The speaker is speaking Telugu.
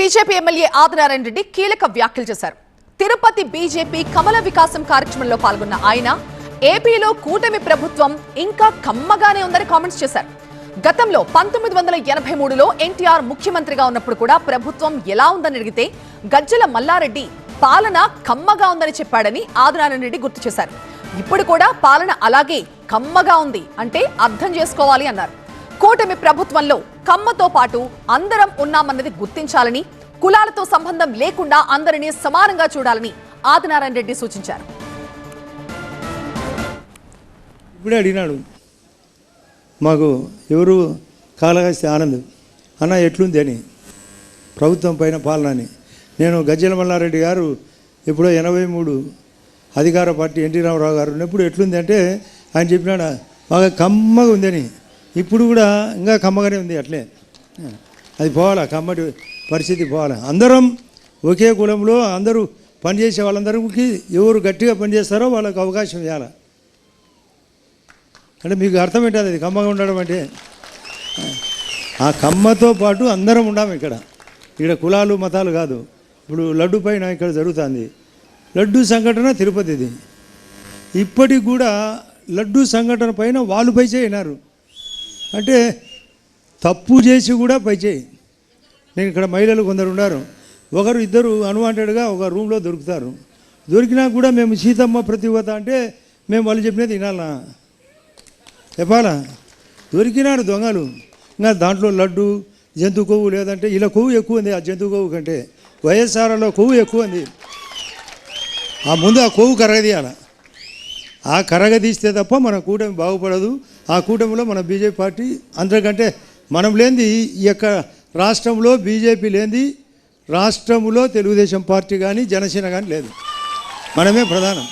బీజేపీ ఎమ్మెల్యే ఆదినారాయణ రెడ్డి కీలక వ్యాఖ్యలు చేశారు. తిరుపతి బీజేపీ కమల వికాసం కార్యక్రమంలో పాల్గొన్న ఆయన ఏపీలో కూటమి ప్రభుత్వం ఇంకా కమ్మగానే ఉందని కామెంట్స్ చేశారు. గతంలో 1983లో ఎన్టీఆర్ ముఖ్యమంత్రిగా ఉన్నప్పుడు కూడా ప్రభుత్వం ఎలా ఉందని అడిగితే గజ్జల మల్లారెడ్డి పాలన కమ్మగా ఉందని చెప్పాడని ఆదినారాయణ రెడ్డి గుర్తు చేశారు. ఇప్పుడు కూడా పాలన అలాగే కమ్మగా ఉంది అంటే అర్థం చేసుకోవాలి అన్నారు. కూటమి ప్రభుత్వంలో కమ్మతో పాటు అందరం ఉన్నామన్నది గుర్తించాలని, కులాలతో సంబంధం లేకుండా అందరినీ సమానంగా చూడాలని ఆదినారాయణ రెడ్డి సూచించారు. ఇప్పుడే అడిగినాడు మాకు ఎవరు కాళహస్తి ఆనంద్ అన్న ఎట్లుంది అని ప్రభుత్వం పైన పాలన అని. నేను గజ్జల మల్లారెడ్డి గారు ఎప్పుడో 83 అధికార పార్టీ ఎన్టీ రామారావు గారు ఉన్నప్పుడు ఎట్లుంది అంటే ఆయన చెప్పినాడు బాగా కమ్మగా ఉందని. ఇప్పుడు కూడా ఇంకా కమ్మగానే ఉంది. అట్లే అది పోవాలా, కమ్మటి పరిస్థితి పోవాలా. అందరం ఒకే కులంలో అందరూ పనిచేసే వాళ్ళందరికీ ఎవరు గట్టిగా పనిచేస్తారో వాళ్ళకు అవకాశం ఇవ్వాలి. అంటే మీకు అర్థమేంటది అది కమ్మగా ఉండడం అంటే? ఆ కమ్మతో పాటు అందరం ఉండాము. ఇక్కడ కులాలు మతాలు కాదు. ఇప్పుడు లడ్డు పైన ఇక్కడ జరుగుతుంది లడ్డు సంఘటన తిరుపతిది. ఇప్పటికి కూడా లడ్డు సంఘటన పైన వాళ్ళు పై చేయనారు అంటే తప్పు చేసి కూడా పై చేయి. నేను ఇక్కడ మహిళలు కొందరు ఉన్నారు, ఒకరు ఇద్దరు అన్వాంటెడ్గా ఒక రూమ్లో దొరుకుతారు. దొరికినా కూడా మేము సీతమ్మ ప్రతివత అంటే మేము వాళ్ళు చెప్పినది వినాలా చెప్పాలా? దొరికినాడు దొంగలు. ఇంకా దాంట్లో లడ్డు జంతు కొవ్వు లేదంటే ఇలా కొవ్వు ఎక్కువ ఉంది. ఆ జంతు కొవ్వు కంటే వైఎస్ఆర్లో కొవ్వు ఎక్కువ ఉంది. ఆ ముందు ఆ కొవ్వు కరగదీయాలి. ఆ కరగదీస్తే తప్ప మన కూటమి బాగుపడదు. ఆ కూటమిలో మన బీజేపీ పార్టీ అందరికంటే మనం లేనిది ఈ యొక్క రాష్ట్రంలో బీజేపీ లేనిది రాష్ట్రంలో తెలుగుదేశం పార్టీ కానీ జనసేన కానీ లేదు. మనమే ప్రధానం.